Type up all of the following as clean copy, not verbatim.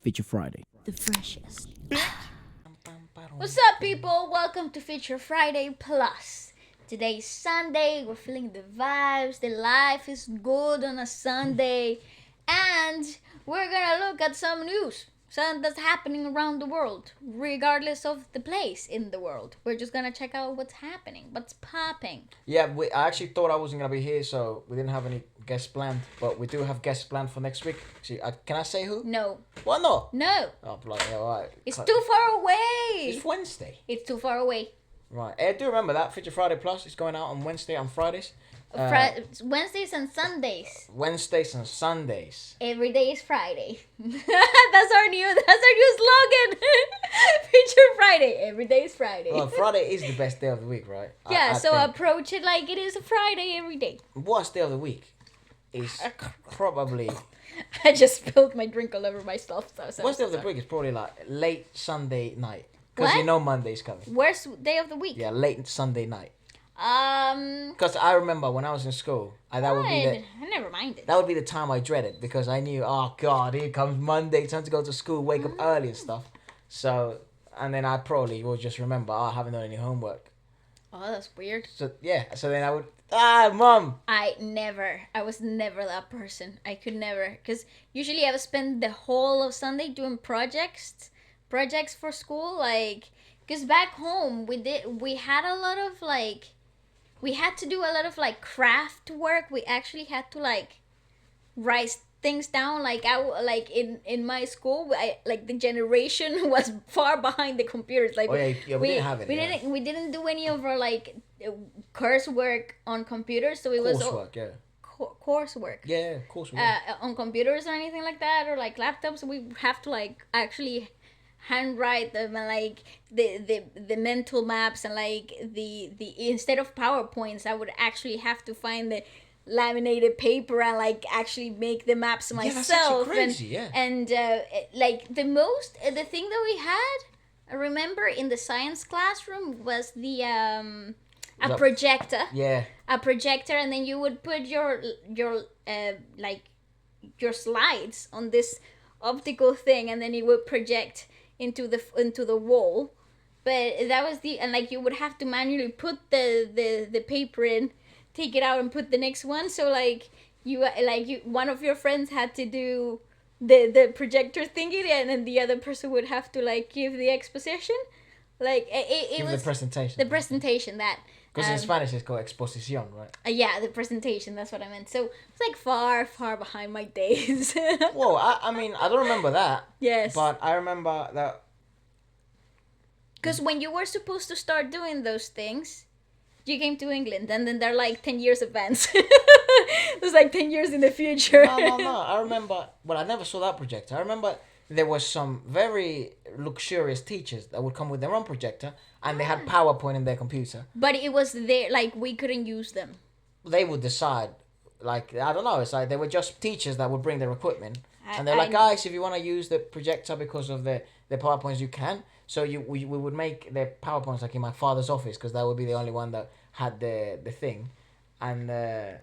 Feature Friday. The freshest. What's up, people? Welcome to Feature Friday Plus. Today's Sunday. We're feeling the vibes. The life is good on a Sunday. And we're gonna look at some news. Something that's happening around the world, regardless of the place in the world. We're just gonna check out what's happening, what's popping. Yeah, I actually thought I wasn't gonna be here, so we didn't have any guests planned. But we do have guests planned for next week. See, can I say who? No. Why not? No. Oh, bloody hell! All right. It's too far away. It's Wednesday. It's too far away. Right. I do remember that Feature Friday Plus is going out on Wednesday and Fridays. Wednesdays and Sundays. Wednesdays and Sundays. Every day is Friday. That's our new slogan. Feature Friday. Every day is Friday. Well, Friday is the best day of the week, right? Yeah, I so think. approach it like it is a Friday every day. Worst day of the week is probably. I just spilled my drink all over myself. So Worst day of the week is probably like late Sunday night. Because you know Monday's coming. Worst day of the week? Yeah, late Sunday night. Because I remember when I was in school, that would be I never minded. that would be the time I dreaded because I knew, oh God, here comes Monday, time to go to school, wake up early and stuff. So, and then I probably would just remember, I haven't done any homework. Oh, that's weird. So yeah, so then I would, Mom. I was never that person. I could never, because usually I would spend the whole of Sunday doing projects for school, like, because back home we had a lot of like. We had to do a lot of like craft work. We actually had to like write things down. Like in my school, like the generation was far behind the computers. Like we didn't have it. We didn't do any of our like coursework on computers. So it was coursework, yeah. Coursework. Yeah, coursework. On computers or anything like that, or like laptops. We have to like actually handwrite them and like the mental maps and like the instead of PowerPoints I would actually have to find the laminated paper and like actually make the maps myself. That's crazy, and like the thing that we had, I remember in the science classroom was the a projector. Yeah. A projector, and then you would put your like your slides on this optical thing, and then it would project into the wall. But that was and like you would have to manually put the paper in, take it out and put the next one. So like one of your friends had to do the projector thingy, and then the other person would have to like give the exposition, like it was the presentation that because in Spanish it's called exposición, right? Yeah, the presentation, that's what I meant. So it's like far behind my days. Well, I mean, I don't remember that. Yes. But I remember that. Because when you were supposed to start doing those things, you came to England, and then they're like 10 years advance. It was like 10 years in the future. No. I remember, well, I never saw that projector. I remember there was some very luxurious teachers that would come with their own projector, and they had PowerPoint in their computer. But it was there, like, we couldn't use them. They would decide, like, I don't know, it's like they were just teachers that would bring their equipment. And they're like, guys, if you want to use the projector because of the PowerPoints, you can. So we would make the PowerPoints like in my father's office, because that would be the only one that had the thing. And then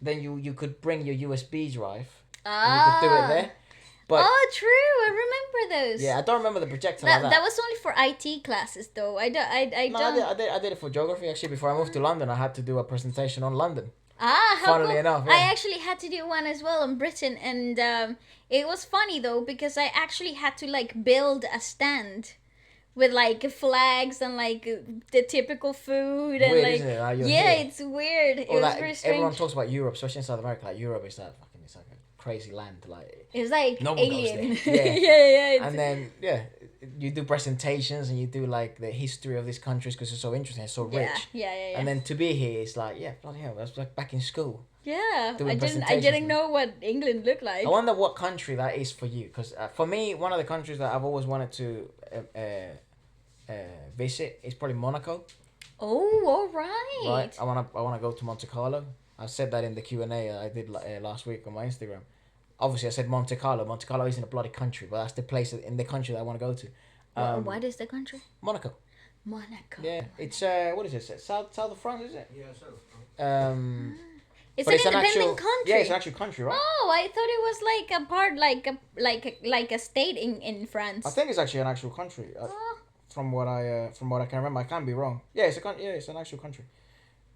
you could bring your USB drive. And you could do it there. But, true. I remember those. Yeah, I don't remember the projector like that. That was only for IT classes, though. I did it for geography, actually. Before I moved to London, I had to do a presentation on London. How Funnily cool. enough, yeah. I actually had to do one as well in Britain, and it was funny though because I actually had to like build a stand with like flags and like the typical food and weird, like isn't it? It's weird. It was very strange. Everyone talks about Europe, especially in South America. Like Europe is like fucking, it's like a crazy land. Like it's like no one alien. goes there. Yeah. And then you do presentations and you do like the history of these countries because it's so interesting, it's so rich. Yeah. And then to be here, it's like bloody hell, that's like back in school. Yeah, I didn't know what England looked like. I wonder what country that is for you, because for me, one of the countries that I've always wanted to visit is probably Monaco. Oh, all right. Right, I wanna go to Monte Carlo. I said that in the Q&A I did last week on my Instagram. Obviously, I said Monte Carlo. Monte Carlo isn't a bloody country, but that's the place in the country that I want to go to. What is the country? Monaco. Monaco. Yeah, it's what is it? South of France, is it? Yeah, south. It's But an it's an independent actual country. Yeah, it's an actual country, right? Oh, I thought it was like a part, like a state in France. I think it's actually an actual country. Oh. From what I can remember, I can't be wrong. Yeah, it's an actual country.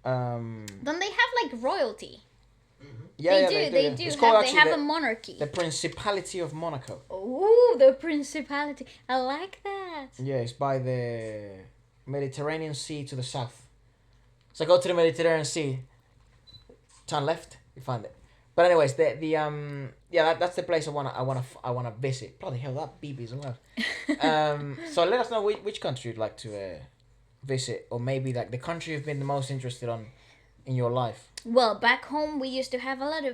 Don't they have like royalty? Yeah, They yeah. do. It's called They actually have a monarchy. the Principality of Monaco. Oh, the principality. I like that. Yeah, it's by the Mediterranean Sea to the south. So go to the Mediterranean Sea, turn left, you find it. But anyways, that's the place I wanna visit. Bloody hell, that BB's loud. So let us know which country you'd like to visit, or maybe like the country you've been the most interested on in your life. Well, back home we used to have a lot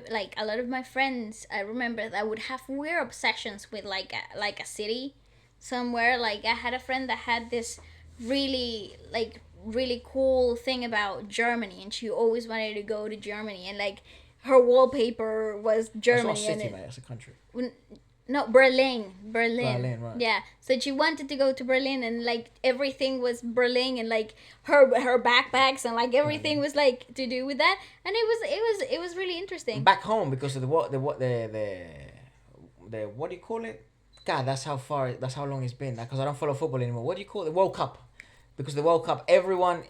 of my friends. I remember that would have weird obsessions with like a city somewhere. Like I had a friend that had this really cool thing about Germany, and she always wanted to go to Germany, and like her wallpaper was Germany. It's not a city, mate. It's a country. No, Berlin. Berlin, right. Yeah. So she wanted to go to Berlin, and like everything was Berlin, and like her backpacks and like everything was like to do with that, and it was really interesting. Back home, because of the what do you call it? God, that's how long it's been. Because I don't follow football anymore. What do you call it? The World Cup. Because the World Cup, everyone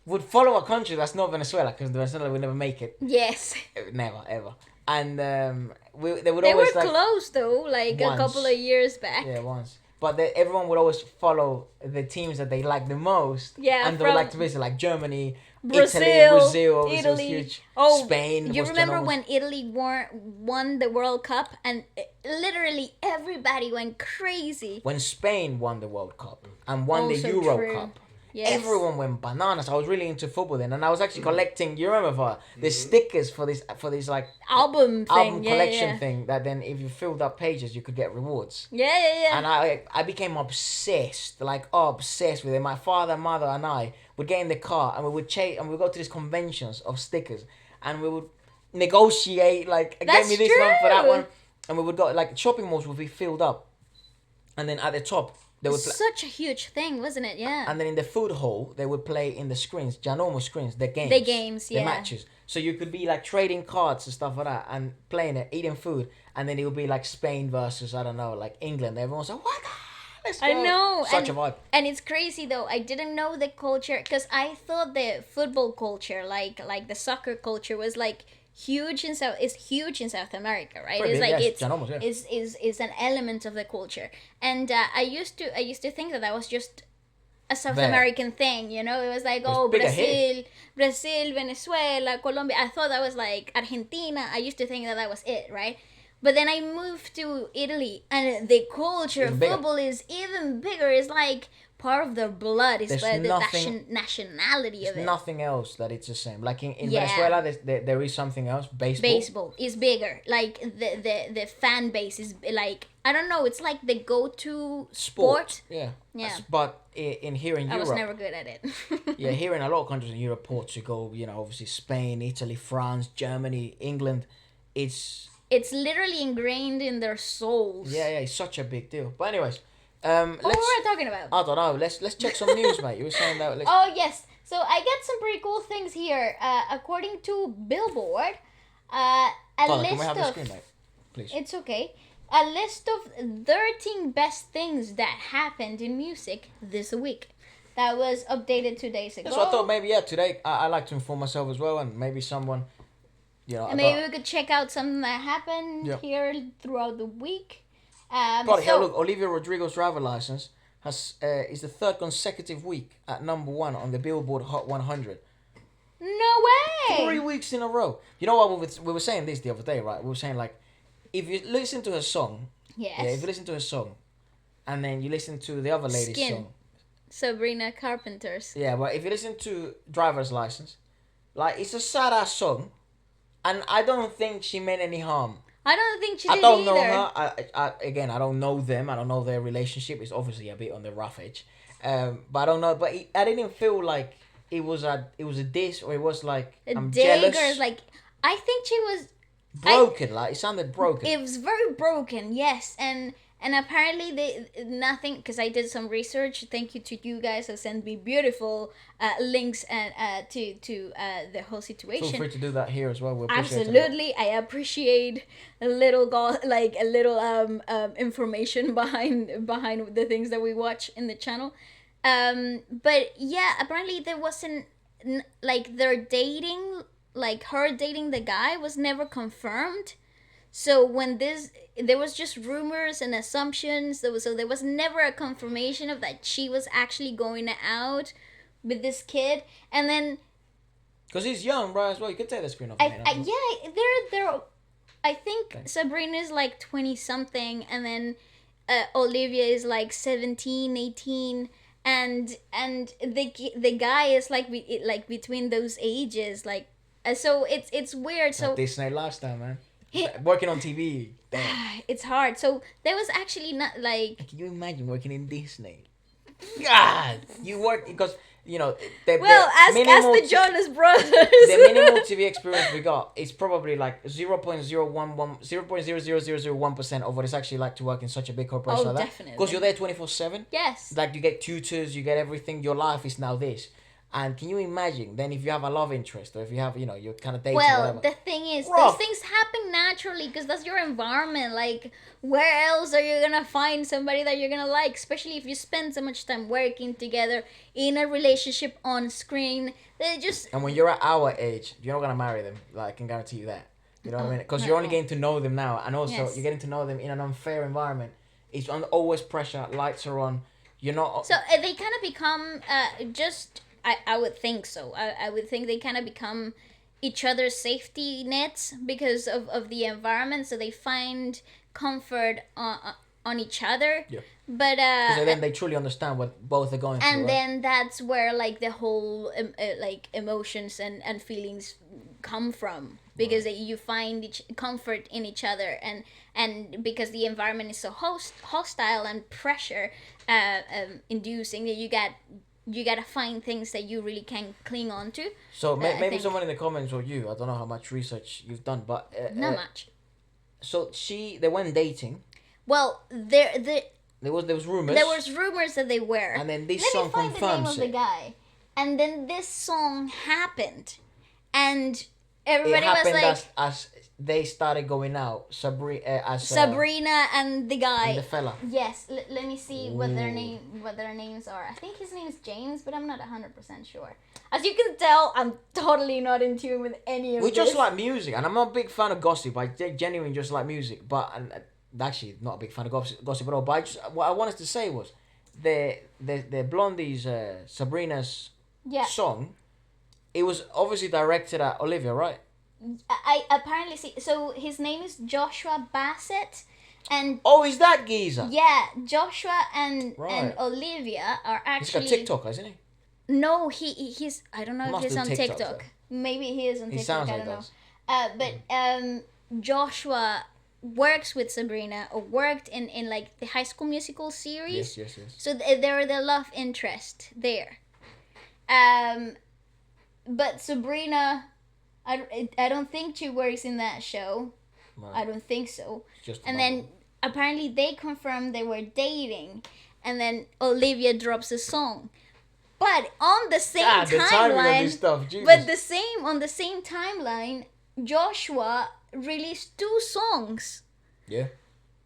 would follow a country that's not Venezuela, because Venezuela would never make it. Yes. Never, ever. And they were always close though, like once. A couple of years back. Yeah, once. But everyone would always follow the teams that they like the most. Yeah. And they would like to visit, like Germany, Brazil, Italy, Italy. Was huge. Oh, Spain. You remember when Italy won the World Cup, and literally everybody went crazy. When Spain won the World Cup and won the Euro Cup. Yes. Everyone went bananas. I was really into football then, and I was actually collecting. You remember the stickers for this like album collection thing. That then, if you filled up pages, you could get rewards. Yeah. And I became obsessed, obsessed with it. My father, mother, and I would get in the car, and we would chase, and we would go to these conventions of stickers, and we would negotiate get me this one for that one, and we would go shopping malls would be filled up, and then at the top. They would such a huge thing, wasn't it? Yeah. And then in the food hall, they would play in the screens, ginormous screens, the games. Yeah. The matches. So you could be trading cards and stuff like that, and playing it, eating food, and then it would be Spain versus, I don't know, England. Everyone's like, what the hell? Let's go. I know. Such a vibe. And it's crazy though. I didn't know the culture, because I thought the football culture, like the soccer culture, was huge in South America, right? Pretty it's big, like yes. Ginormous, yeah. is an element of the culture, and I used to think that was just a South American thing, you know. It was Brazil, Venezuela, Colombia. I thought that was Argentina. I used to think that was it, right? But then I moved to Italy, and the culture of football is even bigger. It's part of their blood. It's the nationality of it. There's nothing else that it's the same. In Venezuela, there is something else. Baseball is bigger. The fan base is I don't know. It's the go-to sport. Yeah. But here in Europe, I was never good at it. Yeah, here in a lot of countries in Europe, Portugal, obviously Spain, Italy, France, Germany, England, it's literally ingrained in their souls. Yeah, it's such a big deal. But anyways. What were we talking about? I don't know. Let's check some news, mate. You were saying that. Oh yes. So I get some pretty cool things here. According to BillBoard, can we have the screen, mate? Please. It's okay. A list of 13 best things that happened in music this week. That was updated 2 days ago. So I thought maybe today I like to inform myself as well, and maybe someone, And maybe we could check out something that happened here throughout the week. Look, Olivia Rodrigo's driver license is the third consecutive week at number 1 on the BillBoard Hot 100. No way! 3 weeks in a row. You know what, we were saying this the other day, right? We were saying if you listen to her song, if you listen to her song, and then you listen to the other lady's song, Sabrina Carpenter's. Yeah, but if you listen to Driver's License, it's a sad ass song, and I don't think she meant any harm. I don't think she did either. I don't know her. I don't know them. I don't know their relationship. It's obviously a bit on the rough edge. But I don't know. But I didn't feel like it was a diss, or it was I'm jealous. I think she was broken. It sounded broken. It was very broken, yes. And And apparently nothing, because I did some research. Thank you to you guys who sent me beautiful links and to the whole situation. Feel free to do that here as well. We appreciate Absolutely, I appreciate a little information behind the things that we watch in the channel. But yeah, apparently there wasn't like their dating, like her dating the guy was never confirmed. So when there was just rumors and assumptions. There was never a confirmation of that she was actually going out with this kid. And then, because he's young, bro, as well. You can take the screen off. Yeah, they're. I think Sabrina is like 20 something, and then Olivia is like 17, 18, and the guy is like between those ages, like so it's weird. So Disney lifestyle, man. Working on TV. Damn. It's hard. So there was actually not like. Can you imagine working in Disney? God, you work because ask the Jonas Brothers. The minimal TV experience we got is probably like 0.00001% of what it's actually like to work in such a big corporation like that. Definitely. Because you're there 24/7. Yes. Like you get tutors, you get everything. Your life is now this. And can you imagine then if you have a love interest or if you have, you're kind of dating or whatever. The thing is, those things happen naturally because that's your environment. Like, where else are you going to find somebody that you're going to like? Especially if you spend so much time working together in a relationship on screen. And when you're at our age, you're not going to marry them. Like, I can guarantee you that. You know what I mean? Because you're only getting to know them now. And also, you're getting to know them in an unfair environment. It's always pressure. Lights are on. You're not... So, they kind of become I would think so. I would think they kind of become each other's safety nets because of the environment. So they find comfort on each other. Yeah. But because then they truly understand what both are going through. And then that's where like the whole like emotions and feelings come from, because you find comfort in each other, and because the environment is so hostile and pressure inducing, that you gotta find things that you really can cling on to. So maybe someone in the comments or you, I don't know how much research you've done, but not much. So they went dating. Well, there was rumors. There was rumors that they were. And then this song confirms it. Let me find the name of the guy. And then this song happened, and everybody was like, as they started going out, Sabrina and the guy. And the fella. Yes, let me see what their names are. I think his name is James, but I'm not 100% sure. As you can tell, I'm totally not in tune with any of this. We just like music, and I'm not a big fan of gossip. I genuinely just like music, but actually not a big fan of gossip at all. But what I wanted to say was, the Blondie's Sabrina's song, it was obviously directed at Olivia, right? I apparently see. So his name is Joshua Bassett, and is that geezer? Yeah, Joshua and Olivia are actually. He's got TikTok, hasn't he? No, he's. I don't know if he's on TikTok. Maybe he is on TikTok. He sounds I don't know. But Joshua works with Sabrina, or worked in like the High School Musical series. Yes. So they're the love interest there. But Sabrina, I don't think she works in that show. Right. I don't think so. Then apparently they confirmed they were dating, and then Olivia drops a song. But on the same timeline, on the same timeline, Joshua released 2 songs. Yeah.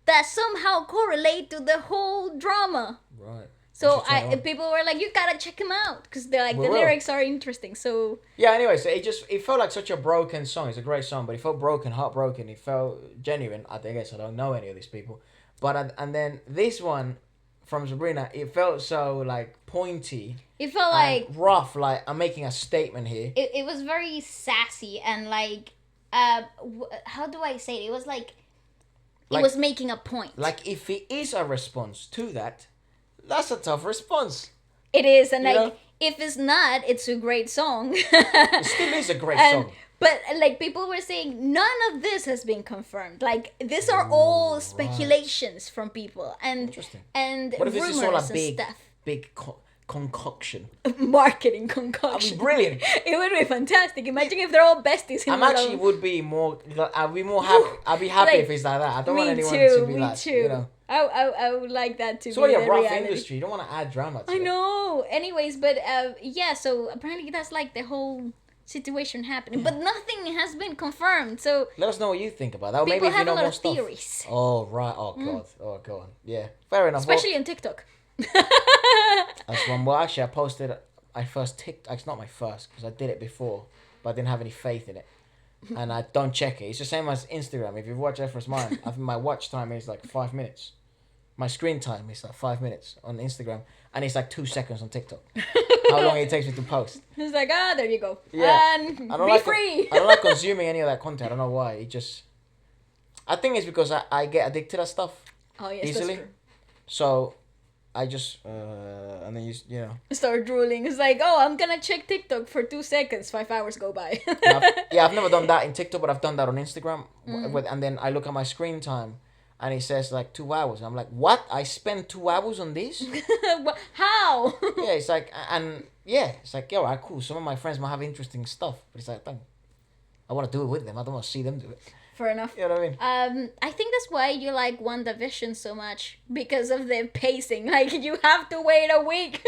That somehow correlate to the whole drama. Right. So people were like, you gotta check him out, because the lyrics are interesting. So yeah. Anyway, so it felt like such a broken song. It's a great song, but it felt broken, heartbroken. It felt genuine. I guess I don't know any of these people, but and then this one from Sabrina, it felt so like pointy. It felt like rough. Like, I'm making a statement here. It was very sassy and like how do I say it? It was like it was making a point. Like, if it is a response to that, that's a tough response. It is, and if it's not, it's a great song. It still is a great song. But like, people were saying none of this has been confirmed. Like, these are all speculations from people and what if rumors this is all a and stuff. Big concoction? Marketing concoction. That'd be brilliant. It would be fantastic. Imagine if they're all besties. I'd be more happy. I'd be happy if it's like that. I don't want anyone to be like, you know. I would like that to It's be already the a rough reality. industry. You don't want to add drama to it. I know. Anyways, but yeah. So apparently that's like the whole situation happening, but nothing has been confirmed. So let us know what you think about that. Or people maybe if you have know a lot more of stuff. theories. Oh right. Oh god. Oh go on. Yeah. Fair enough. Especially on TikTok. That's one. Well, actually, I posted. I first TikTok. It's not my first because I did it before, but I didn't have any faith in it, and I don't check it. It's the same as Instagram. If you watch Efra's mine, I think my watch time is like 5 minutes. My screen time is like 5 minutes on Instagram, and it's like 2 seconds on TikTok. How long it takes me to post. It's like, there you go. Yeah. And I don't be like free. I don't like consuming any of that content. I don't know why. It just. I think it's because I get addicted to stuff. Oh yes, easily. that's true. So, I just and then you know. Start drooling. It's like, I'm gonna check TikTok for 2 seconds. 5 hours go by. I've never done that in TikTok, but I've done that on Instagram. And then I look at my screen time, and it says like 2 hours. I'm like, what? I spend 2 hours on this? How? Yeah, it's like, and yeah, it's like, yeah, alright, cool. Some of my friends might have interesting stuff, but it's like, I want to do it with them. I don't want to see them do it. Fair enough. You know what I mean? I think that's why you like WandaVision so much, because of the pacing. Like, you have to wait a week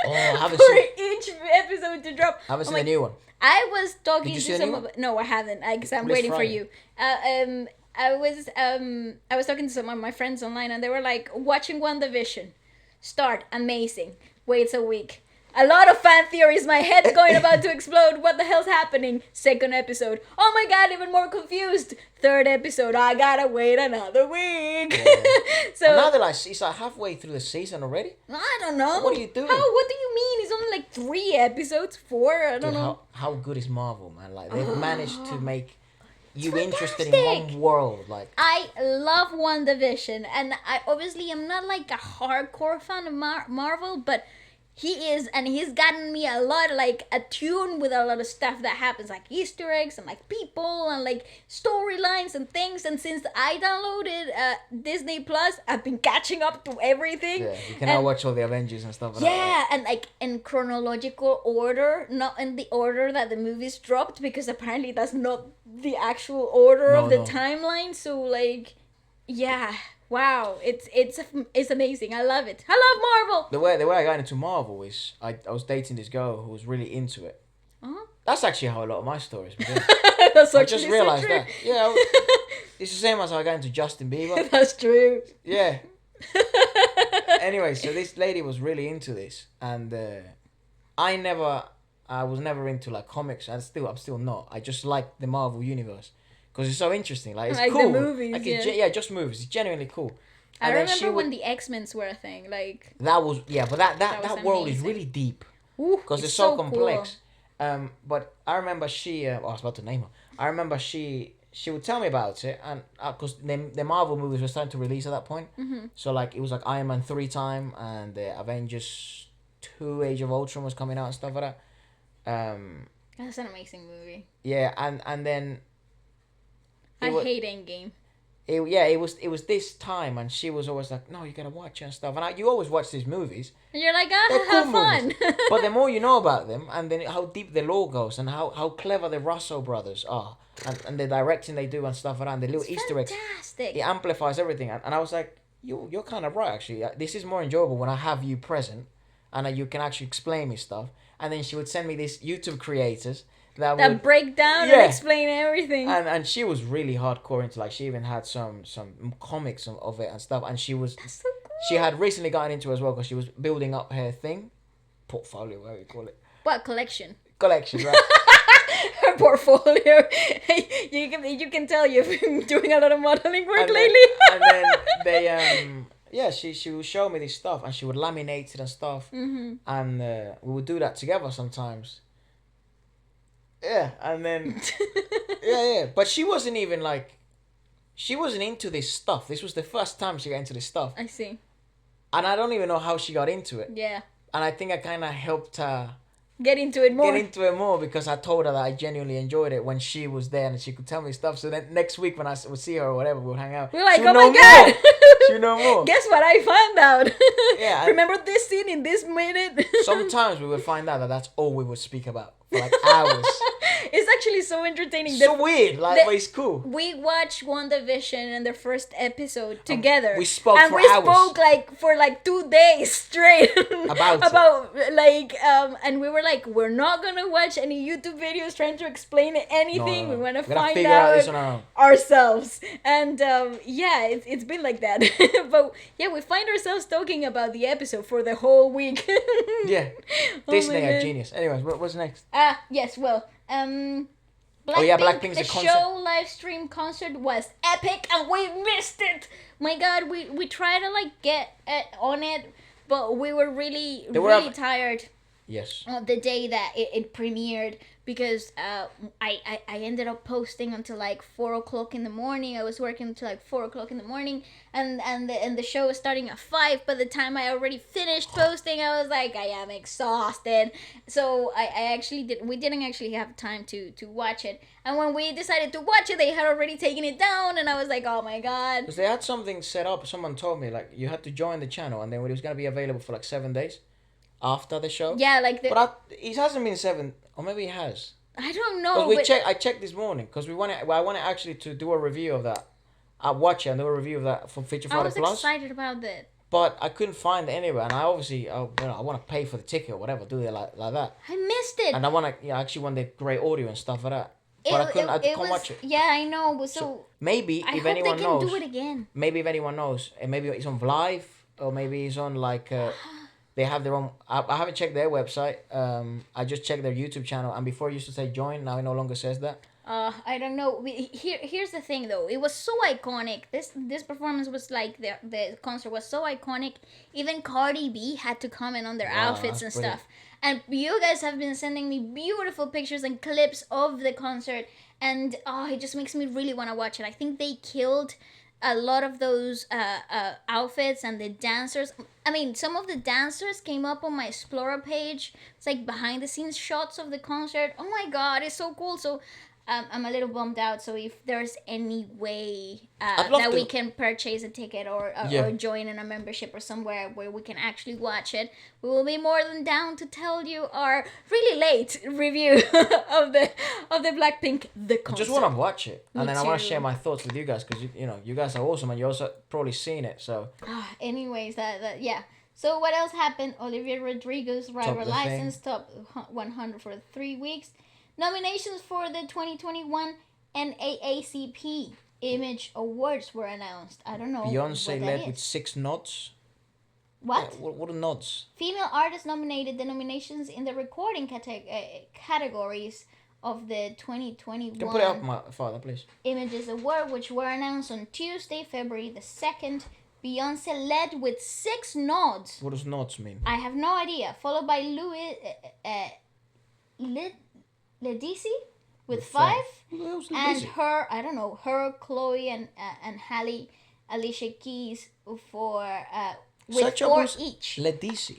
for each episode to drop. I haven't seen the new one. I was talking Did you see to the some new of one? no, I haven't. Because I'm This waiting for Friday. you. I was talking to some of my friends online, and they were like, watching WandaVision. Start amazing. Waits a week. A lot of fan theories. My head's going about to explode. What the hell's happening? Second episode. Oh my god, even more confused. Third episode. I gotta wait another week. Yeah. So and now they're like, it's like halfway through the season already. I don't know. What are you doing? What do you mean? It's only like 3 episodes, 4. I don't know. How good is Marvel, man? Like they've managed to make you It's interested in fantastic. one world. Like I love WandaVision, and I obviously am not like a hardcore fan of Marvel, but he is, and he's gotten me a lot like attuned with a lot of stuff that happens, like Easter eggs and like people and like storylines and things. And since I downloaded Disney Plus, I've been catching up to everything. yeah, you can now watch all the Avengers and stuff. Like Yeah, that, and like in chronological order, not in the order that the movies dropped, because apparently that's not the actual order of the timeline. So like, yeah, wow, it's amazing. I love it. I love Marvel. The way I got into Marvel is I was dating this girl who was really into it. Uh-huh. That's actually how a lot of my stories begin. That's I actually just so realized true. that. Yeah, it's the same as how I got into Justin Bieber. That's true. Yeah. Anyway, so this lady was really into this, and I was never into like comics, and I'm still not. I just like the Marvel universe because it's so interesting. Like it's Like the cool. movies, Like, yeah. just movies. It's genuinely cool. I And then remember when the X-Men were a thing. Like, that was but that was world is amazing. really deep because it's so complex. Cool. But I remember she. I was about to name her. I remember she would tell me about it, and because the Marvel movies were starting to release at that point. Mm-hmm. So like it was like Iron Man 3 time, and the Avengers 2 Age of Ultron was coming out and stuff like that. That's an amazing movie. Yeah, and then I hate Endgame. It was this time, and she was always like, no, you gotta watch it and stuff, and you always watch these movies. And you're like, They're have cool fun. movies. But the more you know about them, and then how deep the lore goes, and how clever the Russo brothers are, and the directing they do and stuff like that, and the little It's Easter eggs, fantastic. it amplifies everything. And I was like, you're kind of right, actually. This is more enjoyable when I have you present, and you can actually explain me stuff. And then she would send me these YouTube creators that would break down Yeah. and explain everything. and she was really hardcore into, like, she even had some comics of it and stuff, and she was That's so cool. she had recently gotten into it as well because she was building up her portfolio, whatever you call it, What collection? collection, right? Her portfolio. You can tell you've been doing a lot of modeling work And then- lately. and then they she would show me this stuff, and she would laminate it and stuff, and we would do that together sometimes. Yeah, and then yeah, but she wasn't even like, she wasn't into this stuff. This was the first time she got into this stuff, I see. and I don't even know how she got into it. Yeah. And I think I kind of helped her Get into it more. get into it more because I told her that I genuinely enjoyed it when she was there and she could tell me stuff. So then next week when I would see her or whatever, we'll hang out. We're like, She would oh my know god. more. She would know more. Guess what I found out? Yeah, and- Remember this scene in this minute? Sometimes we would find out that that's all we would speak about for like hours. It's actually so entertaining. So weird, like, but it's cool. We watched WandaVision in the first episode together. We spoke and for we hours. spoke like for like 2 days straight about like and we were like, we're not gonna watch any YouTube videos trying to explain anything. No. We want to We're gonna find figure out this on our own. ourselves. And yeah, it's been like that. But yeah, we find ourselves talking about the episode for the whole week. Yeah, Oh Disney my are God. genius. Anyways, what's next? Yes, well, Blackpink's the concert. show live stream concert was epic and we missed it. My God, we tried to like get on it, but we were really tired. Yes. On the day that it premiered, because I ended up posting until like 4:00 in the morning. I was working until like 4:00 in the morning, and the show was starting at 5. By the time I already finished posting, I was like, I am exhausted. So we didn't actually have time to watch it. And when we decided to watch it, they had already taken it down, and I was like, oh my God. Because they had something set up. Someone told me like you had to join the channel, and then it was gonna be available for like 7 days after the show. Yeah, like But it hasn't been 7, or maybe it has. I don't know. I checked this morning because I wanted actually to do a review of that. I watch it and do a review of that for Feature Friday Plus. I was excited about that. But I couldn't find it anywhere, and I obviously I want to pay for the ticket or whatever, do it like that. I missed it. And I want to, I actually want the great audio and stuff like that. But I can't watch it. Yeah, I know. So maybe I if hope anyone they can knows, do it again. Maybe if anyone knows, and maybe it's on Live, or maybe it's on like. They have their own. I haven't checked their website. I just checked their YouTube channel, and before it used to say join. Now it no longer says that. I don't know. Here's the thing though. It was so iconic. This performance was like the concert was so iconic. Even Cardi B had to comment on their outfits and brilliant. stuff. And you guys have been sending me beautiful pictures and clips of the concert, and it just makes me really want to watch it. I think they killed a lot of those outfits and the dancers. I mean, some of the dancers came up on my Explorer page. It's like behind the scenes shots of the concert. Oh my God, it's so cool. So I'm a little bummed out. So if there's any way that we can purchase a ticket or join in a membership or somewhere where we can actually watch it, we will be more than down to tell you our really late review of the Blackpink the concert. I just want to watch it, and then I want to too. share my thoughts with you guys because you guys are awesome, and you also probably seen it. So. Anyways, that yeah. So what else happened? Olivia Rodrigo's driver license top 100 for 3 weeks. Nominations for the 2021 NAACP Image Awards were announced. I don't know. Beyonce led with 6 nods. What? Yeah, what are nods? Female artists nominated the nominations in the recording categories of the 2021 You can put it up, my father, please. Images Award, which were announced on Tuesday, February the 2nd. Beyonce led with 6 nods. What does nods mean? I have no idea. Followed by Ledisi with 5, and her, I don't know, Chloe and Halle, Alicia Keys for with 4 each. Ledisi.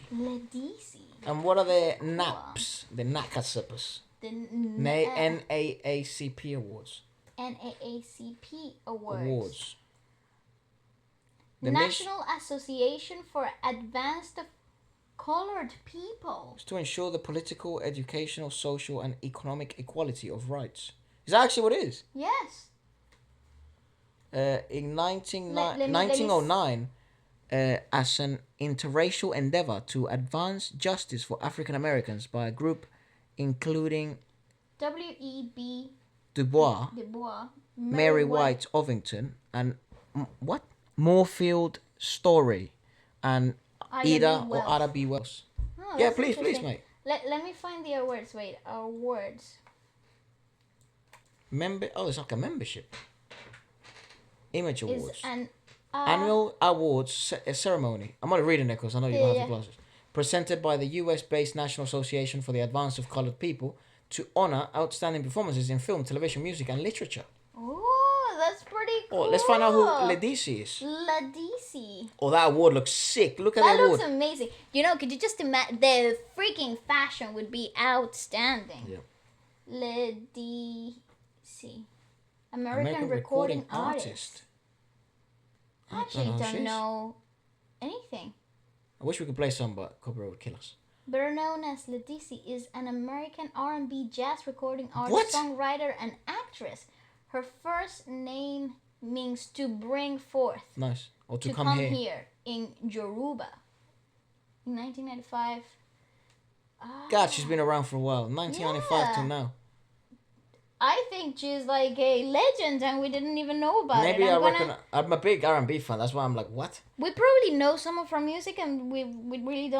And what are the NAPs? The NACACPs? The NAACP Awards. NAACP Awards. The National Association for Advanced Colored People. It's to ensure the political, educational, social, and economic equality of rights. Is that actually what it is? Yes. In 1909, as an interracial endeavor to advance justice for African Americans by a group including W.E.B. Du Bois, Mary White Ovington, and Moorfield Story, and Ida B. Wells. Oh, yeah, please, mate. Let me find the awards. Wait, awards. It's like a membership. Image Awards. Is an Annual awards ceremony. I'm not reading it because I know you don't have the glasses. Presented by the US-based National Association for the Advance of Colored People to honor outstanding performances in film, television, music, and literature. Oh, that's pretty cool. Oh, let's find out who Ledisi is. Ledisi. Oh, that award looks sick. Look at that award. That looks amazing. Could you just imagine? The freaking fashion would be outstanding. Yeah. Ledisi. American Recording Artist. I actually don't know anything. I wish we could play some, but copyright would kill us. better known as Ledisi, is an American R&B jazz recording artist, What? songwriter, and actress. Her first name means to bring forth. Nice. Or to come here. here in Yoruba. In 1995. God, she's been around for a while. 1995 till now. I think she's like a legend and we didn't even know about it. Maybe I reckon I'm a big R&B fan. That's why I'm like, what? We probably know some of her music and we really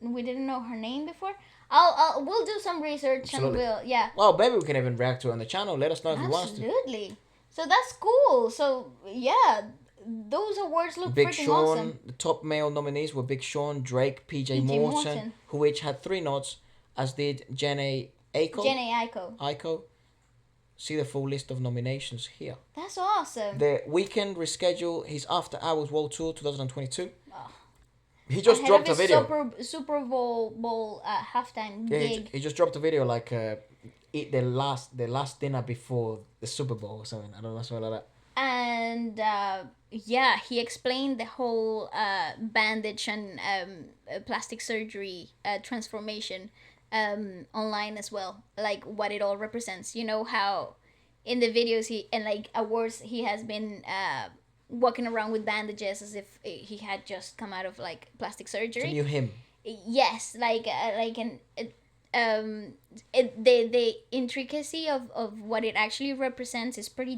we didn't know her name before. We'll do some research. Absolutely. And well, maybe we can even react to it on the channel. Let us know if you want us to. Absolutely. So that's cool. So yeah, those awards look Big freaking Sean, awesome. The top male nominees were Big Sean, Drake, PJ Morton, who each had 3 nods, as did Jhené Aiko. See the full list of nominations here. That's awesome. The Weeknd rescheduled his After Hours World Tour 2022. Oh. He just dropped a video. Super Bowl halftime gig. He just dropped a video like eat the last dinner before the Super Bowl or something. I don't know, something like that. And he explained the whole bandage and plastic surgery transformation online as well, like what it all represents. You know how in the videos awards he has been walking around with bandages as if he had just come out of like plastic surgery. Can you him? Yes, the intricacy of what it actually represents is pretty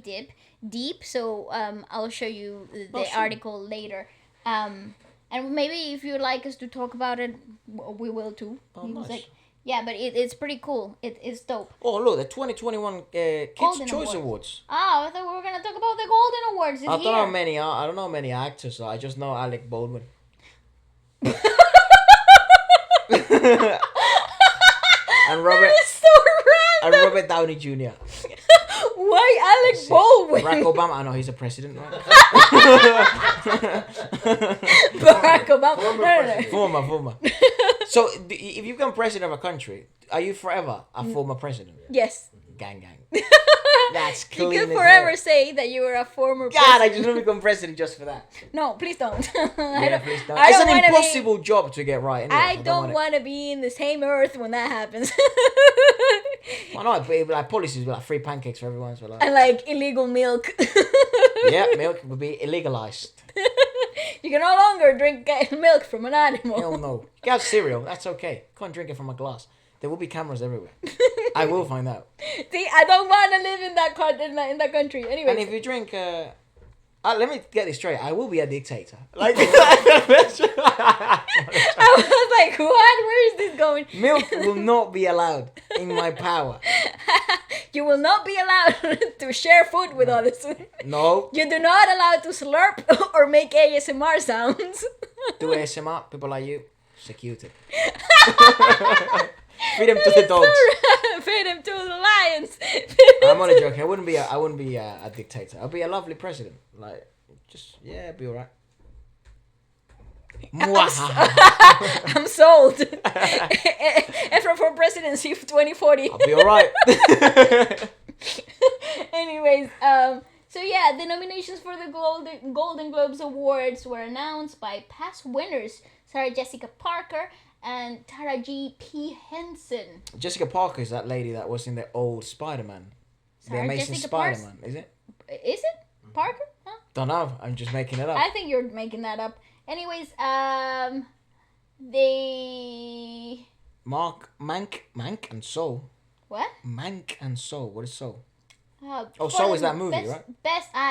deep. So I'll show you the article later. And maybe if you'd like us to talk about it, we will too. Nice. Yeah, but it's pretty cool. It's dope. Oh, look, the 2021 Kids' Choice Awards. Oh, I thought we were going to talk about the Golden Awards. I don't know many actors, so I just know Alec Baldwin. and Robert Downey Jr. Why Alec Baldwin? Barack Obama. I know he's a president, right? Barack Obama. Former. So, if you become president of a country, are you forever a former president? Yes. Gang. That's clean. You could forever say that you were a former president. God, I just want to become president just for that. No, please don't. Please don't. It's an impossible job to get right. Anyway. I don't want to be in the same earth when that happens. Why not? But like policies, like free pancakes for everyone. So like. And like illegal milk. Yeah, milk would be illegalized. You can no longer drink milk from an animal. Hell no. You can have cereal. That's okay. Can't drink it from a glass. There will be cameras everywhere. I will find out. See, I don't want to live in that country. Anyway. And if you drink, let me get this straight. I will be a dictator. Like I was like, what? Where is this going? Milk will not be allowed in my power. You will not be allowed to share food with others. No. You do not allowed to slurp or make ASMR sounds. Do ASMR, people like you, executed. Feed them to the dogs. Feed them to the lions. I'm only joking. I wouldn't be a dictator. I'll be a lovely president. Like, be alright. I'm sold. Efra for presidency of 2040. I'll be alright. Anyways, so yeah, the nominations for the Golden Globes Awards were announced by past winners Sarah Jessica Parker and Taraji P. Henson. Jessica Parker is that lady that was in the old Spider-Man. The Amazing Spider-Man, is it? Is it? Parker? Huh? Don't know. I'm just making it up. I think you're making that up. Anyways, they... Mank and Soul. What? Mank and Soul. What is Soul? Soul is that movie, right?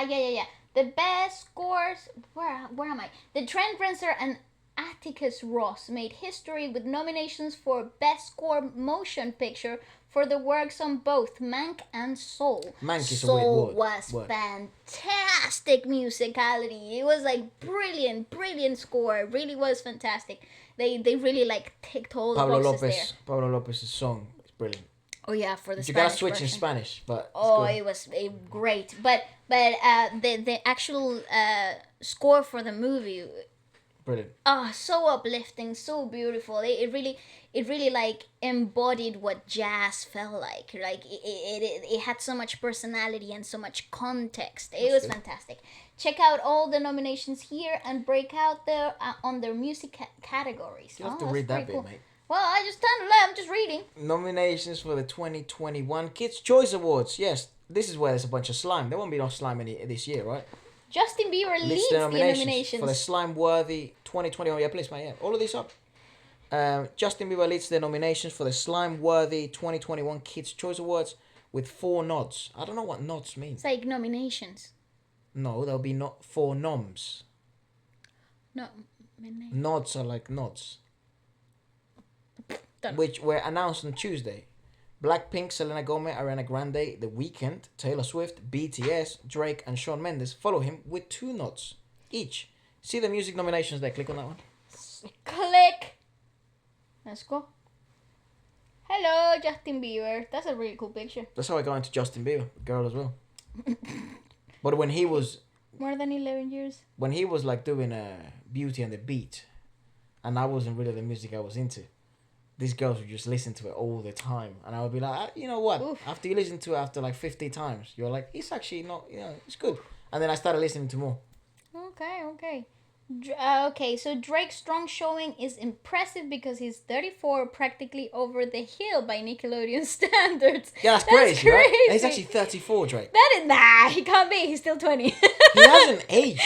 Yeah. The best scores... Where am I? The Trent Reznor and Atticus Ross made history with nominations for Best Score Motion Picture for the works on both Mank and Soul. Mank is Soul a weird was fantastic musicality. It was like brilliant score. It really was fantastic. They really like ticked all the boxes there. Pablo Lopez's song is brilliant. Oh yeah, for the Spanish you gotta switch version. In Spanish, but it was great. But the actual score for the movie. Brilliant. Oh, so uplifting, so beautiful. It really like embodied what jazz felt like. Like it had so much personality and so much context. It was fantastic. Check out all the nominations here and break out on their music categories. You have to read that bit, mate. Well, I just turned to left. I'm just reading. Nominations for the 2021 Kids' Choice Awards. Yes, this is where there's a bunch of slime. There won't be no slime this year, right? Justin Bieber leads the nominations. For the slime-worthy 2021. Yeah, please, man. Yeah, all of these up. Justin Bieber leads the nominations for the slime-worthy 2021 Kids' Choice Awards with 4 nods. I don't know what nods mean. It's like nominations. No, there'll be 4 noms. No. Nods are like nods. Which were announced on Tuesday. Blackpink, Selena Gomez, Ariana Grande, The Weeknd, Taylor Swift, BTS, Drake, and Shawn Mendes follow him with 2 nods each. See the music nominations there. Click on that one. Click. Let's go. Hello, Justin Bieber. That's a really cool picture. That's how I got into Justin Bieber, girl as well. But when he was more than 11 years. When he was like doing Beauty and the Beat, and I wasn't really the music I was into, these girls would just listen to it all the time, and I would be like, you know what? Oof. After you listen to it after like 50 times, you're like, it's actually not, it's good. And then I started listening to more. Okay. Okay, so Drake's strong showing is impressive because he's 34, practically over the hill by Nickelodeon standards. Yeah, that's crazy, right? He's actually 34, Drake. He can't be. He's still 20. He hasn't aged.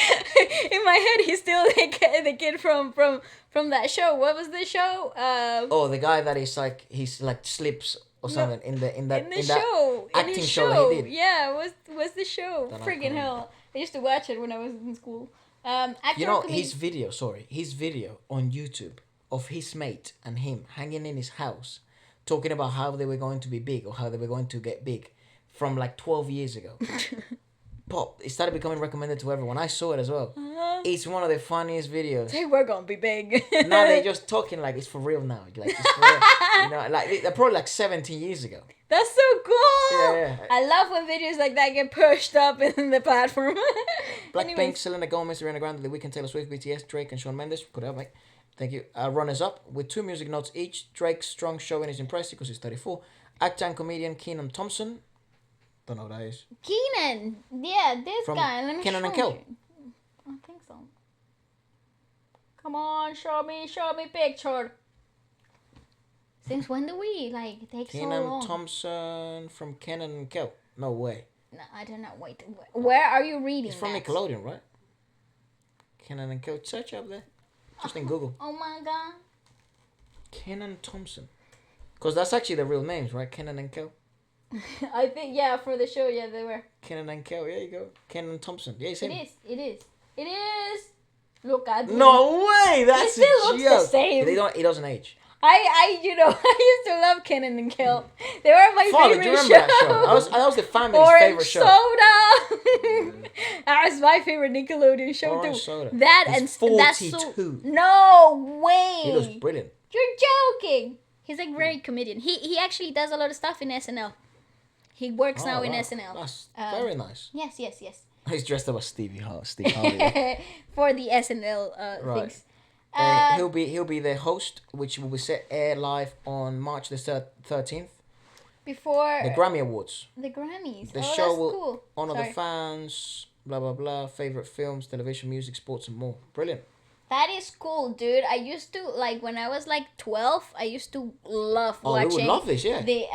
In my head, he's still the kid from that show. What was the show? The guy that he's like slips or something in the show. Acting show that he did. Yeah, what's the show? Friggin' hell. I used to watch it when I was in school. His video on YouTube of his mate and him hanging in his house talking about how they were going to be big or how they were going to get big from like 12 years ago. It started becoming recommended to everyone. I saw it as well. It's one of the funniest videos. They were gonna be big. Now they're just talking like it's for real now. Like it's for real. Like they're probably like 17 years ago. That's so cool. Yeah. I love when videos like that get pushed up in the platform. Blackpink, Selena Gomez, Ariana Grande, The Weeknd, Taylor Swift, BTS, Drake, and Shawn Mendes. Put it up, mate. Thank you. Runners up with 2 music notes each. Drake's strong showing is impressive because he's 34. Actor and comedian Kenan Thompson. Don't know what that is. Kenan. Yeah, this from guy. Let me Kenan show and Kel. you. I think so. Come on, show me picture. Since when do we take so long? Kenan Thompson from Kenan and Kel. No way. No, I don't know. Wait, where are you reading? It's from Nickelodeon, right? Kenan and Kel. Search up there. Just in Google. Oh my god. Kenan Thompson. Because that's actually the real names, right? Kenan and Kel. I think, yeah, for the show, yeah, they were. Kenan and Kel, there you go. Kenan Thompson. Yeah, It is. Look at him. No way! That's he still looks the same. He doesn't age. I used to love Kenan and Kel. They were my favorite do you remember show. That show? That was the family's favorite show. Soda. That was my favorite Nickelodeon show Orange too. Soda. He's 42. That's so, no way. He looks brilliant. You're joking. He's like very comedian. He actually does a lot of stuff in SNL. He works now in SNL. That's very nice. Yes. He's dressed up as Steve Harvey. For the SNL right. things. He'll be the host, which will be air live on March the 13th. Before the Grammy Awards. The Grammys. The show will honor the fans, blah blah blah, favorite films, television, music, sports, and more. Brilliant. That is cool, dude. I used to when I was 12. I used to love watching. Oh, we would love this, yeah. The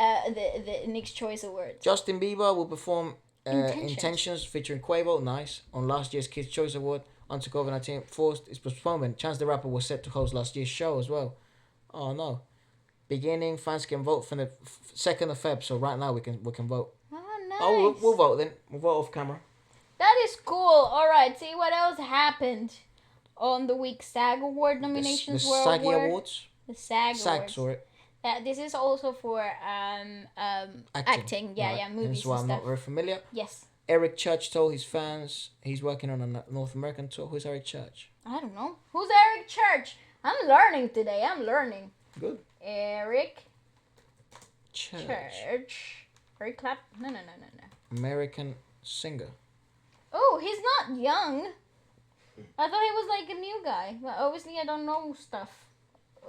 Nick's Choice Awards. Justin Bieber will perform Intentions featuring Quavo, nice, on last year's Kids' Choice Award. Until COVID-19 forced its postponement, Chance the Rapper was set to host last year's show as well. Oh no! Beginning, fans can vote from the 2nd of Feb. So right now we can vote. Oh nice. Oh, we'll vote then. We'll vote off camera. That is cool. All right. See what else happened on the week. SAG Award nominations the were SAG Awards. The SAG Awards. Sorry. This is also for acting. Yeah, right. yeah, movies. That's why I'm not very familiar. Yes. Eric Church told his fans he's working on a North American tour. Who's Eric Church? I don't know. Who's Eric Church? I'm learning today. Good. Eric Church. Very clap. No. American singer. Oh, he's not young. I thought he was a new guy. But obviously I don't know stuff.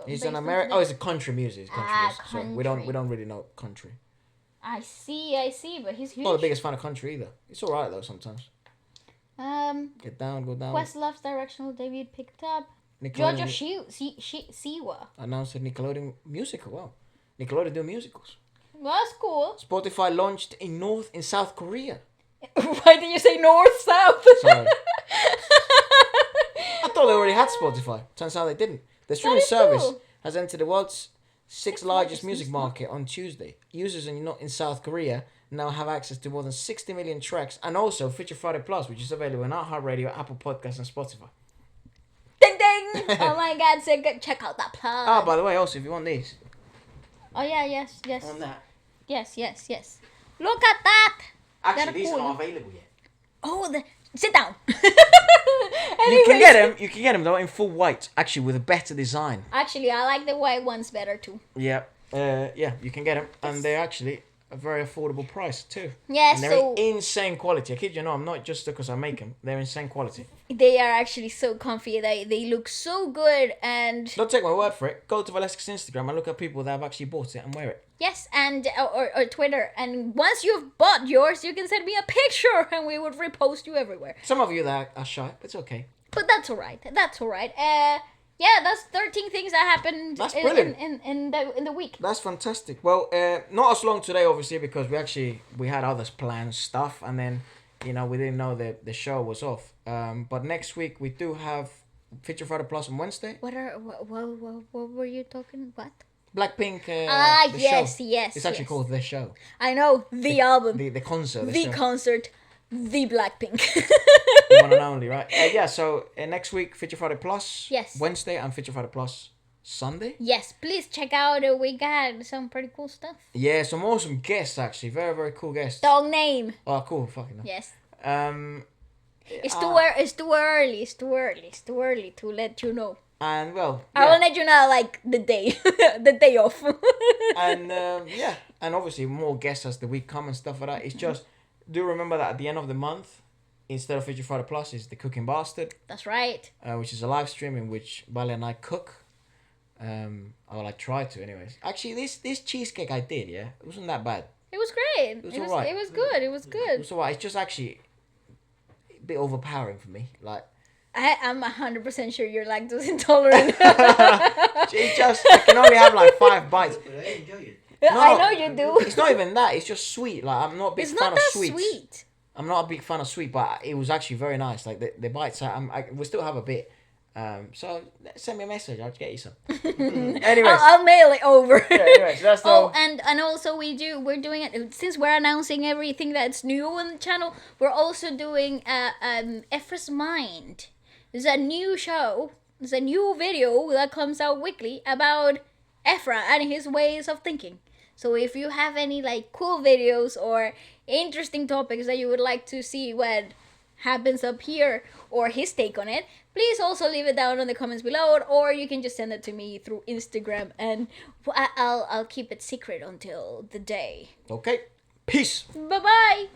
He's an American. Oh, it's a country music. Country. So we don't really know country. I see, but he's huge. Not the biggest fan of country either. It's alright though sometimes. Go down. Get down, go down. Questlove's directional debut picked up. Jojo Siwa. announced a Nickelodeon musical. Wow. Nickelodeon do musicals. Well, that's cool. Spotify launched in South Korea. Why did you say north south? Sorry. I thought they already had Spotify. Turns out they didn't. The streaming service cool. has entered the world's sixth largest music market on Tuesday. Users in South Korea now have access to more than 60 million tracks, and also Feature Friday Plus, which is available on iHeartRadio, Apple Podcasts, and Spotify. Ding ding! Oh my God! So good. Check out that plug. Oh, by the way, also if you want these. Oh yeah, yes. On that. Yes. Look at that. Actually, They're these cool. are not available yet. Oh, sit down. You can get them though in full white, actually with a better design. Actually, I like the white ones better too. Yeah, you can get them, and they're actually a very affordable price too. Yeah, and they're insane quality. I kid you not, I'm not just because I make them. They're insane quality. They are actually so comfy. They look so good, and Don't take my word for it. Go to Waleska's Instagram and look at people that have actually bought it and wear it. yes, and or Twitter. And once you've bought yours, you can send me a picture, and we would repost you everywhere. Some of you that are shy, but it's okay. But that's alright. Yeah, that's 13 things that happened That's brilliant. in the week. That's fantastic. Well, not as long today, obviously, because we had other planned stuff, and then we didn't know that the show was off. But next week we do have Feature Friday Plus on Wednesday. What were you talking about? Blackpink. The yes, show. yes. It's actually called The Show. I know the album, The concert. the show. concert, the Blackpink. The one and only, right? So next week Feature Friday Plus. Yes. Wednesday and Feature Friday Plus Sunday. Yes, please check out. We got some pretty cool stuff. Yeah, some awesome guests actually. Very very cool guests. Dog name. Oh, cool. Fucking. Yes. It's Too early to let you know. And well, I will let you know like the day, the day off. and and obviously more guests as the week come and stuff like that. It's just do remember that at the end of the month, instead of Feature Friday Plus, is the Cooking Bastard. That's right. Which is a live stream in which Vale and I cook. I try to, anyways. Actually, this cheesecake I did, it wasn't that bad. It was great. It was alright. It was good. It was good. It was alright. It's just actually a bit overpowering for me. Like I'm 100% sure you're lactose intolerant. I can only have like 5 bites. But I enjoy it. No, I know you do. It's not even that. It's just sweet. Like I'm not a big It's fan not of that sweets. sweet. I'm not a big fan of sweet, but it was actually very nice. Like the bites, we still have a bit. So send me a message. I'll get you some. Anyways, I'll mail it over. anyways, that's Oh, and also we're doing it since we're announcing everything that's new on the channel. We're also doing Efra's Mind. There's a new show. There's a new video that comes out weekly about Efra and his ways of thinking. So if you have any like cool videos or interesting topics that you would like to see what happens up here or his take on it, please also leave it down in the comments below, or you can just send it to me through Instagram, and I'll keep it secret until the day. okay. Peace. Bye bye.